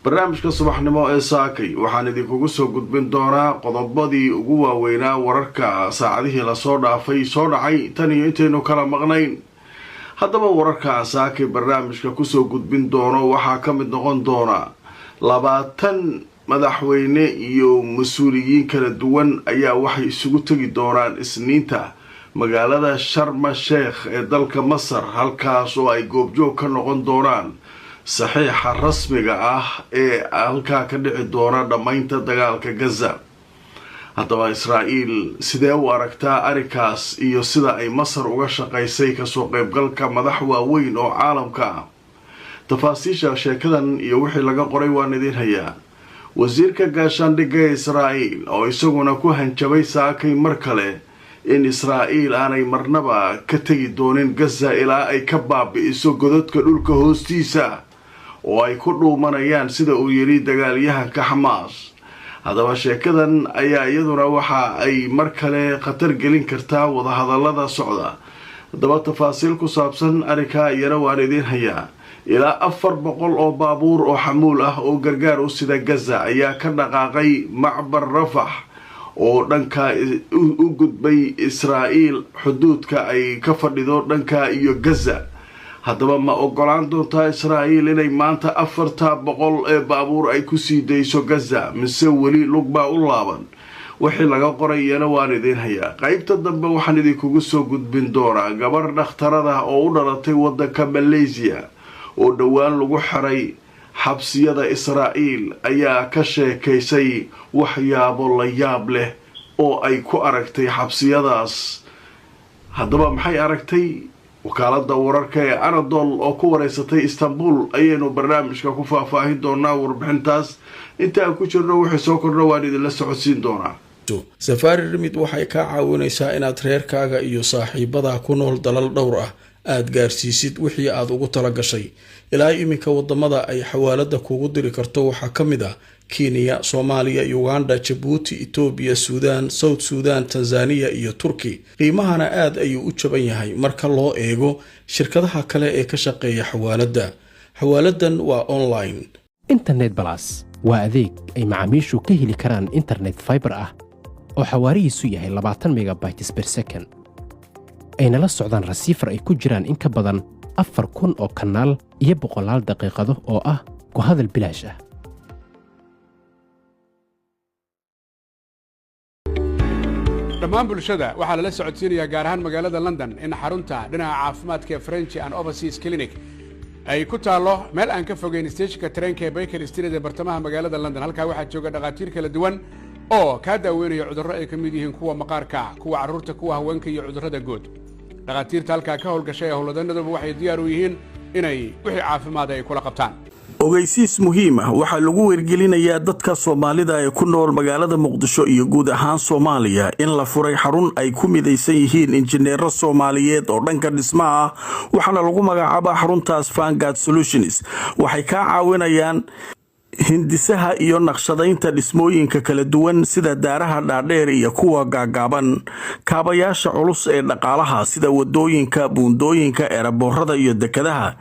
barnaamijka subaxnimo ee saakay waxaan idinkugu soo gudbin doonaa qodobadii ugu waaweynaa wararka saacadihii lasoo dhaafay soo dhacay tan iyo intaynu kala maqnayn. haddaba wararka saakay barnaamijka kusoo gudbin doono waxaa ka mid noqon doona 20 madaxweyne iyo mas-uuliyiin kala duwan ayaa waxay isugu tegi doonaan isniinta magaalada Sharm el-Sheikh ee dalka Masar, halkaas oo ay goobjoog ka noqon doonaan saxiixa rasmiga ah ee halkaa ka dhici doona dhamaynta dagaalka Gaza. haddaba Israa'iil sidee u aragtaa arrinkaas iyo sida ay Masar uga shaqaysay kasoo qaybgalka madax waaweyn oo caalamka ah? tafaasiisha sheekadan iyo wixii laga qoray waan idin hayaa. wasiirka gaashaandhigga Israa'iil oo isaguna ku hanjabay saakay mar kale in Israa'iil aanay marnaba ka tegi doonin Gaza ilaa ay ka baabi'iso godadka dhulka hoostiisa oo ay ku dhuumanayaan sida uu yiri dagaalyahanka Xamaas. haddaba sheekadan ayaa iyaduna waxa ay mar kale khatar gelin kartaa wadahadallada socda. haddaba tafaasiil ku saabsan arrinka iyana waan idin hayaa. ilaa 400 oo baabuur oo xamuul ah oo gargaar u sida Gaza ayaa ka dhaqaaqay macbar Rafax oo dhanka u gudbay Israa'iil xuduudka ay ka fadhido dhanka iyo Gaza. haddaba ma ogolaan doontaa Israa'iil inay maanta 400 ee baabuur ay ku sii dayso Gaza mise weli lugba u laaban? wixii laga qoray iyana waan idin hayaa. qaybta dambe waxaan idinkugu soo gudbin doonaa gabar dhakhtarada oo u dhalatay waddanka Malaysia oo dhowaan lagu xiray xabsiyada Israa'iil ayaa ka sheekaysay waxyaabo la yaab leh oo ay ku aragtay xabsiyadaas. haddaba maxay aragtay? wakaalada wararka ee Anadolu oo ku wareysatay Istanbul ayaynu barnaamijka ku faahfaahin doonaa warbixintaas. inta aan ku jirno wixii soo kordho waan idinla socodsiin doonaa. Safari Remit waxay ka caawinaysaa inaad reerkaaga iyo saaxiibada ku nool dalal dhowr ah aad gaarsiisid wixii aad ugu tala gashay. ilaa iminka wadamada ay xawaalada kugu diri karto waxaa ka mid ah Kenya, Soomaaliya, Uganda, Djibouti, Ethiopia, Sudan, South Sudan, Tanzania iyo Turkey. qiimahana aad ayuu u jaban yahay marka loo eego shirkadaha kale ee ka shaqeeya xawaalada. xawaaladan waa online. Internet Plus waa adeeg ay macaamiishu ka heli karaan internet fiber ah oo xawaarihiisu yahay 20 megabytes per second. ayna la socdaan rasiifar ay ku jiraan in ka badan 4,000 oo kanaal iyo 100 daqiiqado oo ah ku hadal bilaash ah. dhammaan bulshada waxaa lala socodsiinayaa gaar ahaan magaalada London in xarunta dhinaca caafimaadka French and Overseas Clinic ay ku taalo meel aan ka fogeyn stationka tareenka ee Baker Street ee bartamaha magaalada London. halkaa waxaa jooga dhaqaatiir kala duwan oo ka daaweynaya cudurro ay ka mid yihiin kuwa maqaarka, kuwa carruurta, kuwa haweenka iyo cudurrada guud. dhaqaatiirta halkaa ka howlgashay ee howlwadanaduba waxay diyaar u yihiin inay wixii caafimaad ay kula qabtaan. ogeysiis muhiim ah waxaa lagu wargelinayaa dadka Soomaalida ee ku nool magaalada Muqdisho iyo guud ahaan Soomaaliya in la furay xarun ay ku midaysan yihiin injineero Soomaaliyeed oo dhanka dhismaha ah. waxaana lagu magacaabaa xaruntaas Vanguard Solutions. waxay ka caawinayaan hindisaha iyo naqshadaynta dhismooyinka kala duwan sida daaraha dhaadheer iyo kuwa gaagaaban, kaabayaasha culus ee dhaqaalaha sida wadooyinka, buundooyinka, eraboorada iyo dekadaha,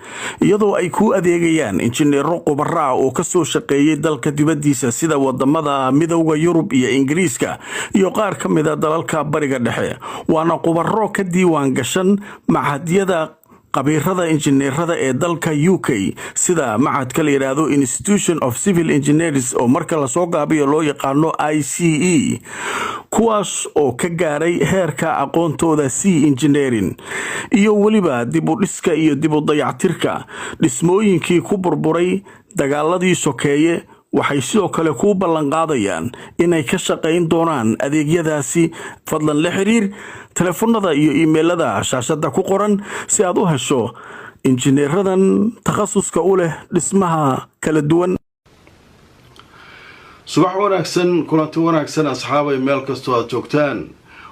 iyadoo ay ku adeegayaan injineero khubaro ah oo ka soo shaqeeyay dalka dibadiisa sida wadamada Midowga Yurub iyo Ingiriiska iyo qaar ka mid ah dalalka Bariga Dhexe. waana khubaro ka diiwaan gashan machadyada qabiirada injineerada ee dalka UK sida macadka la yiraahdo Institution of Civil Engineers oo marka la soo gaabiyo loo yaqaano ICE, kuwaas oo ka gaaray heerka aqoontooda C Engineering iyo waliba dib u dhiska iyo dib u dayactirka dhismooyinkii ku burburay dagaaladii sokeeye. waxay sidoo kale ku ballan qaadayaan inay ka shaqayn doonaan adeegyadaasi. fadlan la xiriir telefoonada iyo emailada shaashada ku qoran si aad u hesho injineeradan takhasuska u leh dhismaha kala duwan. subax wanaagsan, kulanti wanaagsan asxaabay meel kastoo aad joogtaan.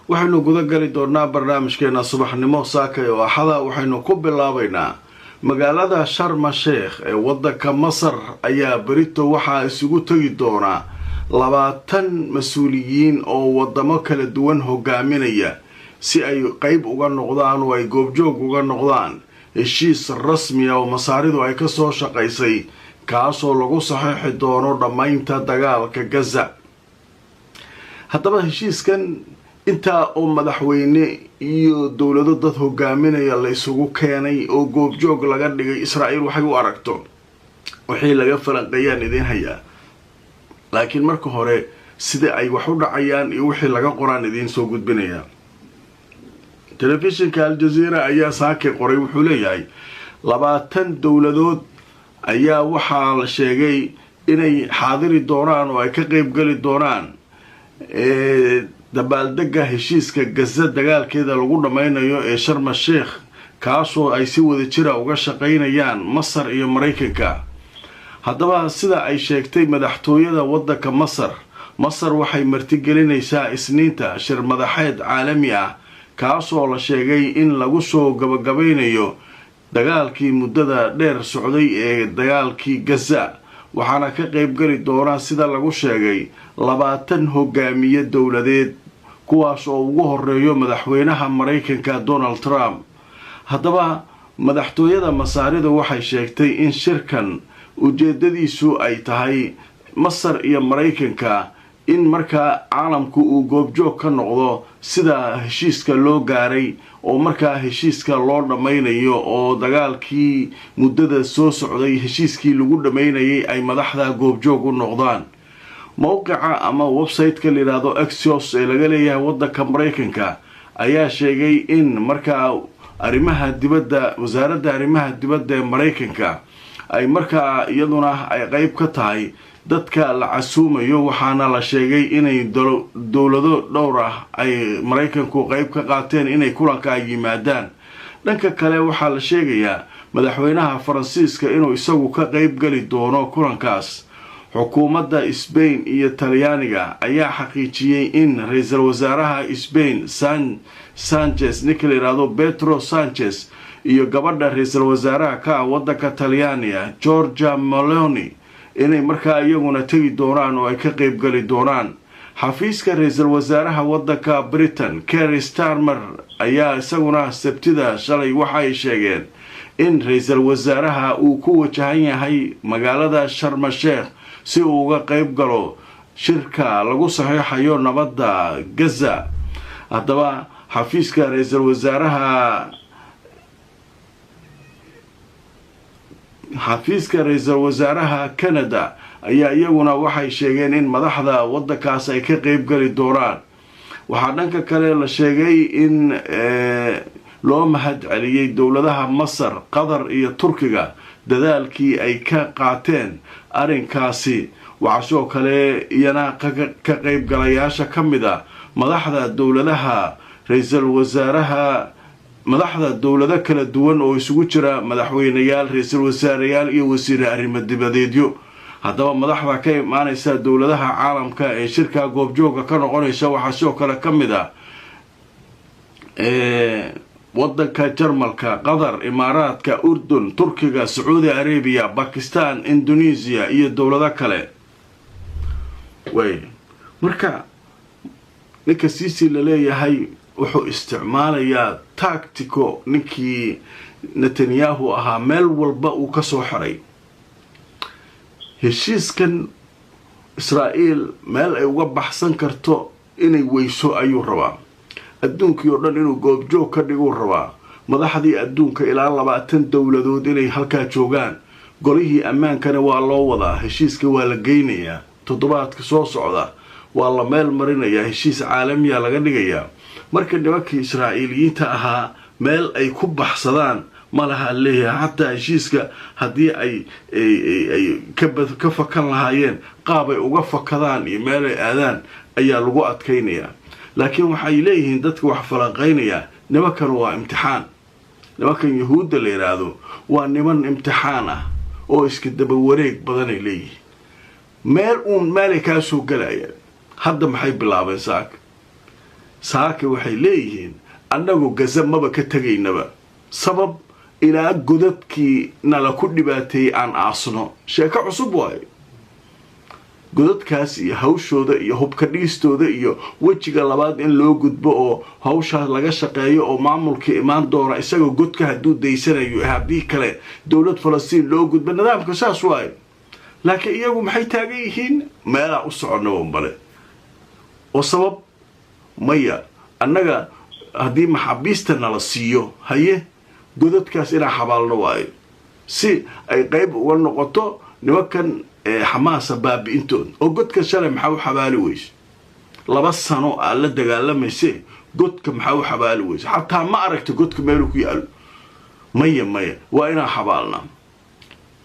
waxaynu guda gali doonaa barnaamijkeena subaxnimo saakay oo axada. waxaynu ku bilaabaynaa magaalada Sharm el-Sheikh ee waddanka Masar ayaa berito waxaa isugu tagi doona 20 mas-uuliyiin oo wadamo kala duwan hogaaminaya si ay qayb uga noqdaan oo ay goobjoog uga noqdaan heshiis rasmi ah oo Masaaridu ay ka soo shaqaysay kaasoo lagu saxiixi doono dhammaynta dagaalka gaza. haddaba heshiiskan intaa oo madaxweyne iyo dowlado dad hogaaminaya la isugu keenay oo goobjoog laga dhigay Israa'iil waxay u aragto wixii laga falanqeeyaan idin hayaa, laakiin marka hore sida ay wax u dhacayaan iyo wixii laga qoraan idin soo gudbinaya. telefishinka Al Jazeera ayaa saakay qoray, wuxuu leeyahay 20 dowladood ayaa waxaa la sheegay inay xaadiri doonaan oo ay ka qayb gali doonaan dabaaldega heshiiska gaza dagaalkeeda lagu dhammaynayo ee Sharm el-Sheikh, kaasoo ay si wada jira uga shaqaynayaan Masar iyo Mareykanka. haddaba sida ay sheegtay madaxtooyada waddanka Masar waxay martigelinaysaa Isniinta shir madaxeed caalami ah kaasoo la sheegay in lagu soo gabagabeynayo dagaalkii muddada dheer socday ee dagaalkii gaza, waxaana ka qayb gali doona sida lagu sheegay 20 hogaamiye dowladeed, kuwaas oo ugu horeeyo madaxweynaha Mareykanka Donald Trump. haddaba madaxtooyada Masaarida waxay sheegtay in shirkan ujeedadiisu ay tahay Masar iyo Mareykanka in markaa caalamku uu goobjoog ka noqdo sida heshiiska loo gaaray oo markaa heshiiska loo dhammaynayo oo dagaalkii muddada soo socday heshiiskii lagu dhammaynayay ay madaxda goobjoog u noqdaan. mowqica ama website-ka la yiraahdo Axios ee laga leeyahay waddanka Mareykanka ayaa sheegay in markaa wasaaradda arrimaha dibadda ee Mareykanka ay markaa iyaduna ay qayb ka tahay dadka la casuumayo, waxaana la sheegay inay dowlado dhowr ah ay Mareykanku qayb ka qaateen inay kulanka ay yimaadaan. dhanka kale waxaa la sheegayaa madaxweynaha Faransiiska inuu isagu ka qayb gali doono kulankaas. xukuumadda Spain iyo Talyaaniga ayaa xaqiijiyay in ra'iisul wasaaraha Spain Sanchez Pedro Sanchez iyo gabadha ra'iisul wasaaraha ka waddanka Talyaaniga Giorgia Meloni inay markaa iyaguna tagi doonaan oo ay ka qayb gali doonaan. xafiiska ra'iisul wasaaraha waddanka Britain Keir Starmer ayaa isaguna Sabtida shalay waxay sheegeen in ra'iisul wasaaraha uu ku wajahan yahay magaalada Sharm el-Sheikh si uu uga qayb galo shirka lagu saxiixayo nabadda gaza. haddaba xafiiska ra'iisul wasaaraha Canada ayaa iyaguna waxay sheegeen in madaxda waddankaas ay ka qayb gali doonaan. waxaa dhanka kale la sheegay in loo mahad celiyay dowladaha Masar, Qatar iyo Turkiga dadaalkii ay ka qaateen arrinkaasi. waxaa sidoo kale iyana ka qayb galayaasha ka mid ah madaxda dowlado kala duwan oo isugu jira madaxweyneyaal, ra'iisul wasaareyaal iyo wasiir arrimo dibadeedyo. haddaba madaxda ka imaanaysa dowladaha caalamka ee shirka goobjooga ka noqonaysa waxaa sidoo kale ka mid ah waddanka Jarmalka, Qatar, Imaaraadka, Urdun, Turkiga, Sacuudi Arabiya, Bakistan, Indonesia iyo dowlado kale. marka ninka Sisi la leeyahay wuxuu isticmaalayaa tactico ninkii Netanyahu ahaa meel walba uu ka soo xiray. heshiiskan Israa'iil meel ay uga baxsan karto inay weyso ayuu rabaa. adduunkii oo dhan inuu goobjoog ka dhiguu rabaa. madaxdii adduunka ilaa 20 dowladood inay halkaa joogaan. golihii ammaankana waa loo wadaa, heshiiska waa la geynayaa. toddobaadka soo socda waa la meel marinayaa, heshiis caalamiya laga dhigayaa. marka nimankii Israa'iiliyiinta ahaa meel ay ku baxsadaan malaha leeyahay. xataa heshiiska haddii ay ka fakan lahaayeen qaab ay uga fakadaan iyo meel ay aadaan ayaa lagu adkaynayaa. laakiin waxay leeyihiin dadka wax falanqaynaya nimankan waa imtixaan. nimankan yahuudda la yiraahdo waa niman imtixaan ah oo iska daba wareeg badan ay leeyihiin. meelay kaa soo galayaan. hadda maxay bilaabeen saaka waxay leeyihiin annagu gaza maba ka tegaynaba, sabab ilaa godadkii nala ku dhibaateeyay aan aasno. sheeko cusub waaye. godadkaas iyo hawshooda iyo hubka dhigistooda iyo wejiga labaad in loo gudbo oo hawshaas laga shaqeeyo oo maamulka imaan doona isagoo godka hadduu daysanayo haddii kale dowlad Falastiin loo gudbo. nidaamka saas waaye. laakiin iyagu maxay taagan yihiin meelaa u soconna wanbale oo sabab maya annaga haddii maxaabiista nala siiyo haye godadkaas inaan xabaalno waayo si ay qayb uga noqoto nimankan xamaasa baabi'intooda oo godka shalay maxaa u xabaali weyse 2 sano aad la dagaalamayse godka maxaa u xabaali weyse xataa ma aragta godka meeluu ku yaalo maya waa inaan xabaalnaa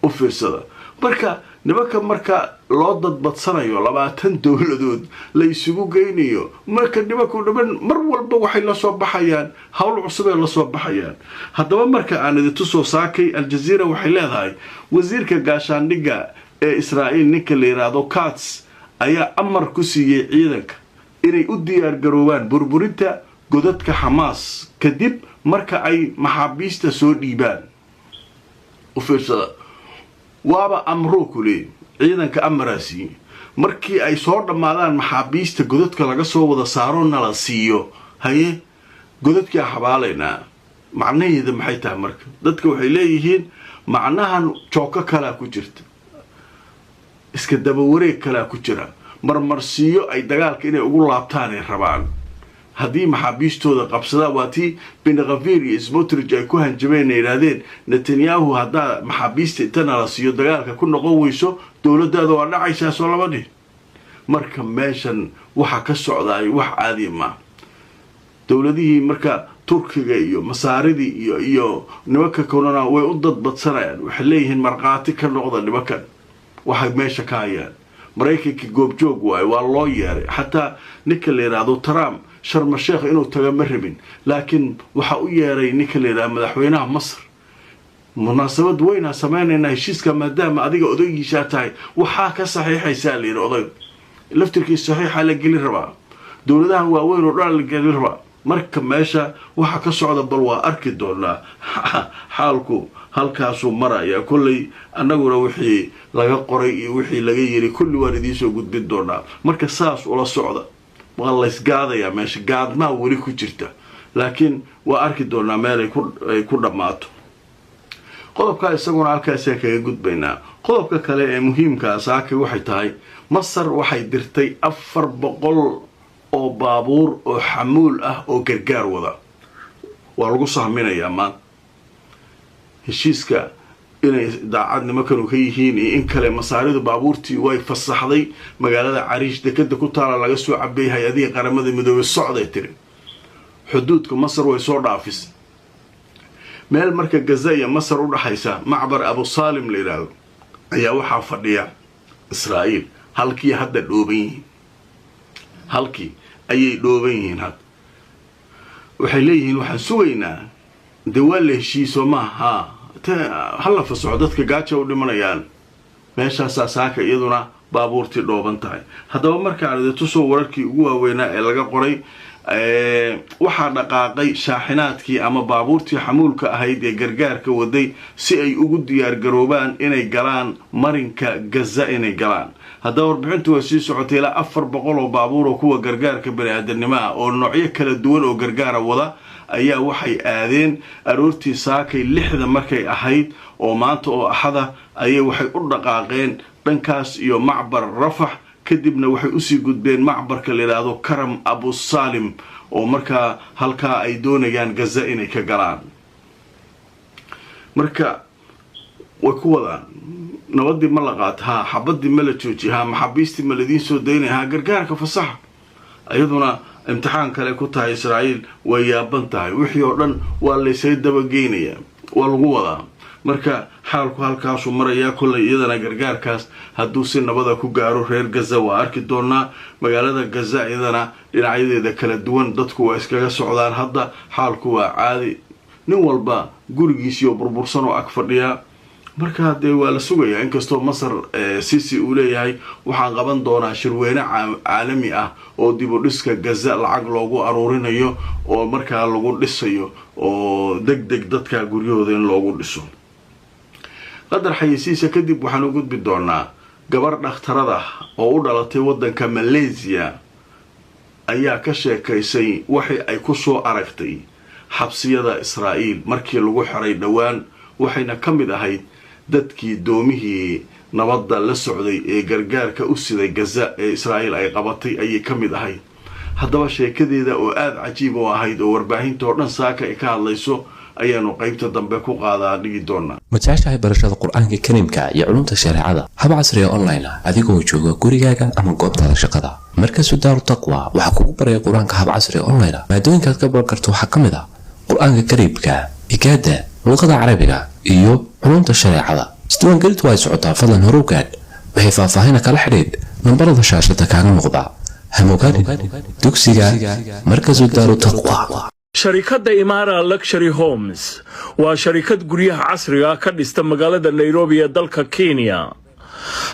u fiirsada marka nimanka marka loo dadbadsanayo 20 dowladood la isugu geynayo marka nimanku dhaban mar walba waxay la soo baxayaan hawl cusub ee la soo baxayaan haddaba marka aan idin soo saakay Al Jazeera waxay leedahay wasiirka gaashaandhigga ee Israa'iil ninka la yiraahdo Katz ayaa amar ku siiyay ciidanka inay u diyaar garoobaan burburinta godadka Hamas kadib marka ay maxaabiista soo dhiibaan u fiirsada waaba amro kule ciidanka amaraasi markii ay soo dhamaadaan maxaabiista godadka laga soo wada saaro nala siiyo haye godadka xabaalayna macnaheedu maxay tahay marka dadka waxay leeyihiin macnahan jooka kala ku jirta iska daba wareeg kala ku jira marmarsiyo ay dagaalka inay ugu laabtaan ay rabaan haddii maxaabiistooda qabsada waatii bin Gvir iyo Smotrich ay ku hanjabeen yiraahdeen Netanyahu hadda maxaabiista intana la siiyo dagaalka ku noqon weyso dawladda waa dhacaysaa soo labadii marka meeshan waxa ka socday wax caadi ma dawladihii marka Turkiga iyo Masaaridi iyo nimanka korona way u dadbadsanayaan waxay leeyihiin marqaati ka noqda nimankan waxay meesha ka hayaan Mareykanka goobjoog waa loo yeeray hatta ninka la yiraahdo Trump sharma sheekh inuu taga ma rabin laakiin waxa u yeeray ninka la yiraahdo madaxweynaha Masar munaasabad weyn ah sameynayna heshiiska maadaama adiga odaygiisa tahay waxa ka saxiixaysa la yiraahdo laftirkii saxiixa la gali rabaa dawladahan waaweyn oo dhan la gali rabaa marka meesha waxa ka socda bal waa arki doonaa xaalku halkaasuu maraya kullay annaguna wixii laga qoray iyo wixii laga yiri kulli waan idin soo gudbin doonaa marka saas ula socda waa la isgaadaya meesha gaadma wali ku jirta laakiin waa arki doonaa meel ay ku dhamaato qodobka isaguna halkaas kaga gudbaynaa qodobka kale ee muhiimka ah saaka waxay tahay Masar waxay dirtay 400 oo baabuur oo xamuul ah oo gargaar wada waa lagu sahminayaa maanta heshiiska inay daacadnimo kanu ka yihiin in kale masaaridu baabuurtii way fasaxday magaalada Arish dekada ku taala laga soo cabay hay'adaha qaramada midoobay socday tiri xuduudka Masar way soo dhaafis meel marka Gaza iyo Masar u dhaxaysa macbar Abu Salim leeyahay ayaa waxa fadhiya Israa'iil halkii hadda dhooban yihiin halkii ayay dhooban yihiin had waxay leeyihiin waxaan sugaynaa dawal heshiiso maaha hal fasaxo dadka gaajo u dhimanayaan meeshaas saaka iyaduna baabuurtii dhooban tahay haddaba marka aan tusoo wararkii ugu waaweynaa ee laga qoray waxa dhaqaaqay shaaxinaadkii ama baabuurtii xamuulka ahayd ee gargaarka waday si ay ugu diyaar garoobaan inay galaan marinka Gaza inay galaan haddaba warbixintu way sii socotay ilaa 400 oo baabuur oo kuwa gargaarka bani'aadanimada oo noocyo kala duwan oo gargaar wada ayaa waxay aadeen aroortii saakay 6 markay ahayd oo maanta oo axada ayay waxay u dhaqaaqeen dhankaas iyo macbar Rafah kadibna waxay u sii gudbeen macbarka la yiraahdo Karam Abu Salim oo marka halka ay doonayaan Gaza inay ka galaan marka way ku wadaan nabadii ma la qaataa xabadii ma la joojiyaa maxaabiistii ma la diin soo deynaa gargaarka fasax ayaduna imtixaan kale ku tahay Israa'iil way yaaban tahay wixii oo dhan waa la isay daba geynaya waa lagu wadaa marka xaalku halkaas uu maraya kulay iyadana gargaarkaas hadduu si nabada ku gaaro reer Gaza waa arki doonaa magaalada Gaza iyadana dhinacyadeeda kala duwan dadku waa iskaga socdaan hadda xaalku waa caadi nin walba gurigiisa oo burbursan oo ag fadhiya marka de waa la sugayaa inkastoo Masar Sisi uu leeyahay waxaan qaban doonaa shirweyne caalami ah oo dib u dhiska Gaza lacag loogu aruurinayo oo marka lagu dhisayo oo degdeg dadka guryahooda in loogu dhiso qadar xayisiisa kadib waxaan u gudbi doonaa gabar dhakhtarada oo u dhalatay wadanka Malaysia ayaa ka sheekaysay wixii ay ku soo aragtay xabsiyada Israa'iil markii lagu xiray dhawaan waxayna kamid ahayd dadkii doomihii nabadda la socday ee gargaarka u siday gaza ee israa'iil ay qabatay ayay ka mid ahayd. haddaba sheekadeeda oo aada cajiib u ahayd oo warbaahinta oo dhan saaka ay ka hadlayso ayaanu qaybta dambe ku qaadaa dhigi doonaa. ma jeceshahay barashada qur-aanka kariimka iyo culumta shareecada hab casriga online ah adigoo jooga gurigaaga ama goobtaada shaqada? markasu daaru taqwa waxaa kugu baraya qur-aanka hab casriga online ah. maadooyinkaad ka baran karto waxaa ka mid ah qur-aanka kariimka, higaada, luqada carabiga iyo culumta shareecada. isdiiwaangelintu ay socotaa, fadlan hore u gaadh. waxay faahfaahina kala xidhiidh nambarada shaashada kaaga muuqda. hamogaadin dugsiga markasu daaru taqwa. sharikadda Imara Luxury Homes waa sharikad guryaha casriga ka dhista magaalada Nairobi ee dalka Kenya.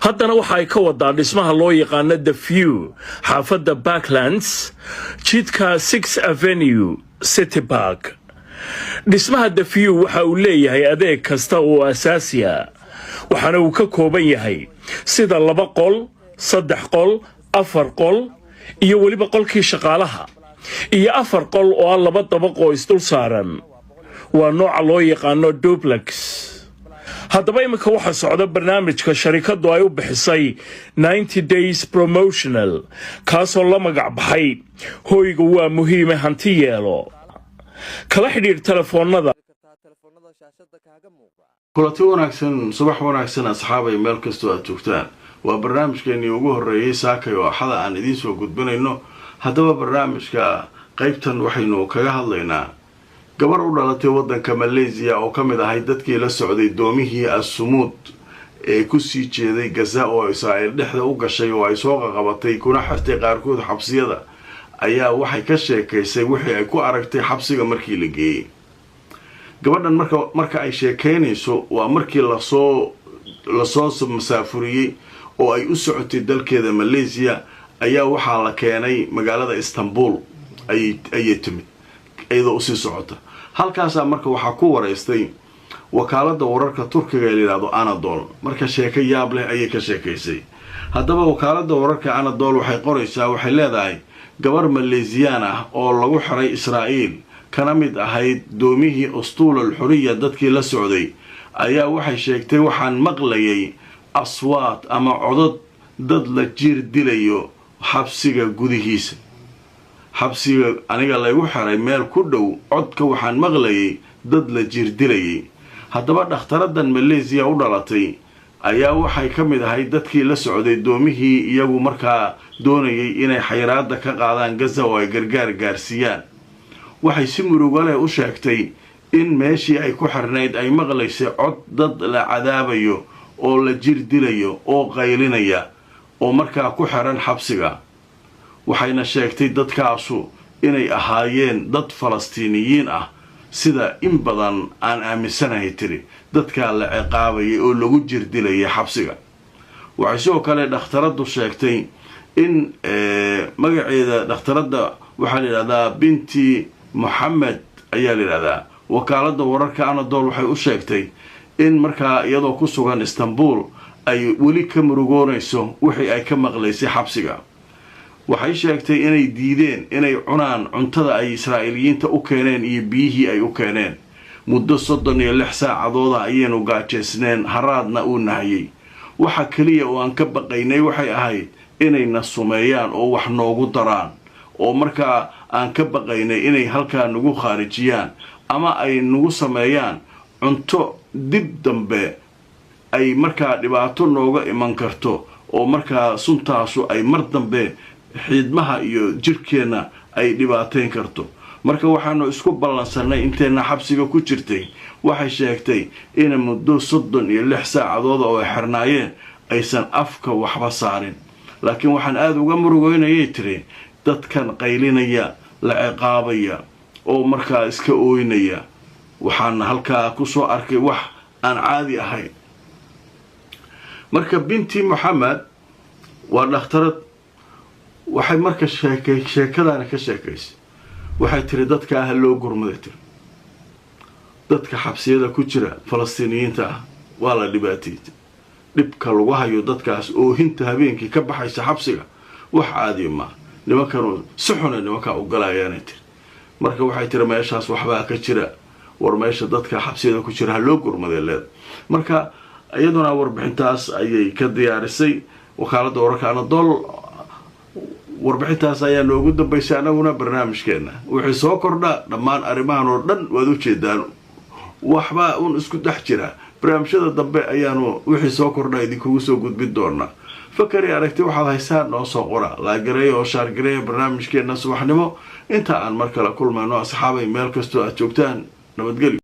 haddana waxa ay ka wadaa dhismaha loo yaqaan The View xaafadda Backlands, jidka 6 Avenue, City Park. dhismaha The View waxa uu leeyahay adeeg kasta oo asaasi ah, waxaana uu ka kooban yahay sida 2 qol, 3 qol, 4 qol iyo weliba qolkii shaqaalaha iyo 4 qol oo 2 dabaq oo isdul saaran. waa nooca loo yaqaano duplex. haddaba imika waxa socda barnaamijka sharikadu ay u bixisay 90 days promotional, kaasoo la magac baxay hoygu waa muhiime hanti yeelo. kala xidhiir telefoonada. kulanti wanaagsan, subax wanaagsan asxaabay meel kastoo aad joogtaan. waa barnaamijkeenii ugu horreeyay saakay oo axada aan idiin soo gudbinayno. haddaba barnaamijka qaybtan waxaynu kaga hadlaynaa gabar u dhalatay waddanka Malaysia oo ka mid ahay dadkii la socday doomihii as-Sumuud ee ku sii jeeday Gaza oo Israa'iil dhexda u gashay oo ay soo qaqabatay kuna xirtay qaarkood xabsiyada, ayaa waxay ka sheekaysay wixii ay ku aragtay xabsiga markii la geeyay. gabadhan marka ay sheekaynayso waa markii lasoo masaafuriyey oo ay u socotay dalkeeda Malaysia, ayaa waxaa la keenay magaalada Istanbul ayay timid iyadoo usii socota. halkaasaa marka waxaa ku wareystay wakaalada wararka Turkiga ee la yiraahdo Anadolu. marka sheeko yaab leh ayay ka sheekaysay. haddaba wakaalada wararka Anadolu waxay qoraysaa, waxay leedahay gabar Malaysian ah oo lagu xiray Israa'iil kana mid ahayd doomihii Ustuulul Xuriya dadkii la socday, ayaa waxay sheegtay waxaan maqlayay aswaad ama codad dad la jiir dilayo xabsiga gudihiisa. xabsiga aniga lagu xiray meel ku dhow codka waxaan maqlayay dad la jiir dilayay. haddaba dhakhtaradan Malaysia u dhalatay ayaa waxay ka mid ahayd dadkii la socday doomihii iyagu markaa doonayay inay xayiraada ka qaadaan Gaza oo ay gargaar gaarsiiyaan. waxay si murugo leh u sheegtay in meeshii ay ku xirnayd ay maqlaysay cod dad la cadaabayo oo la jiir dilayo oo qaylinaya oo markaa ku xiran xabsiga. waxayna sheegtay dadkaasu inay ahaayeen dad Falastiiniyiin ah, sida in badan aan aaminsanahay tiri dadkaa la ciqaabayay oo lagu jiir dilayay xabsiga. waxay sidoo kale dhakhtaradu sheegtay in magaceeda dhakhtarada waxaa la yidhahdaa binti Mohammed ayaa la yidhahdaa. wakaalada wararka Anadolu waxay u sheegtay in markaa iyadoo ku sugan Istanbul ay weli ka murugoonayso wixii ay ka maqlaysay xabsiga. waxay sheegtay inay diideen inay cunaan cuntada ay Israa'iiliyiinta u keeneen iyo biyihii ay u keeneen. muddo 36 saacadood ayaynu gaajeysneen, haraadna uu nahayay. waxa kaliya oo aan ka baqaynay waxay ahayd inayna sumeeyaan oo wax noogu daraan, oo markaa aan ka baqaynay inay halkaa nagu khaarijiyaan ama ay nagu sameeyaan cunto dib dambe ay markaa dhibaato nooga iman karto, oo markaa suntaasu ay mar dambe xiidmaha iyo jirkeenna ay dhibaateyn karto. marka waxaanu isku ballansanay inteena xabsiga ku jirtay. waxay sheegtay in muddo 36 saacadood oo ay xirnaayeen aysan afka waxba saarin. laakiin waxaan aada uga murugoynayay tiri dadkan qaylinaya, la ciqaabaya oo markaa iska ooynaya. waxaan halkaa ku soo arkay wax aan caadi ahayn. marka binti Mohammed waa dhakhtarad. waxay marka sheekadaana ka sheekaysay. waxay tiri dadka ah loo gurmaday tiri dadka xabsiyada ku jira Falastiiniyiinta ah waa la dhibaateeyay. dhibka lagu hayo dadkaas oo hinta habeenkii ka baxaysa xabsiga wax caadi ma. nimankanu si xun nimanka u galayaan tiri. marka waxay tiri meeshaas waxbaa ka jira, war meesha dadka xabsiyada ku jira loo gurmaday leed. marka iyaduna warbixintaas ayay ka diyaarisay wakaaladda wararka Anadolu warbixintaas ayaa noogu dambeysay anaguna barnaamijkeena wixii soo kordha dhammaan arrimahan oo dhan waad u jeedaan waxba uun isku dhex jira barnaamijyada dambe ayaanu wixii soo kordha idinkugu soo gudbin doonaa fakari aragti waxaad haysaan noo soo qora laagareeyo oo shaargareeyo barnaamijkeena subaxnimo inta aan mar kale kulmayno asxaabay meel kastoo aad joogtaan nabadgelyo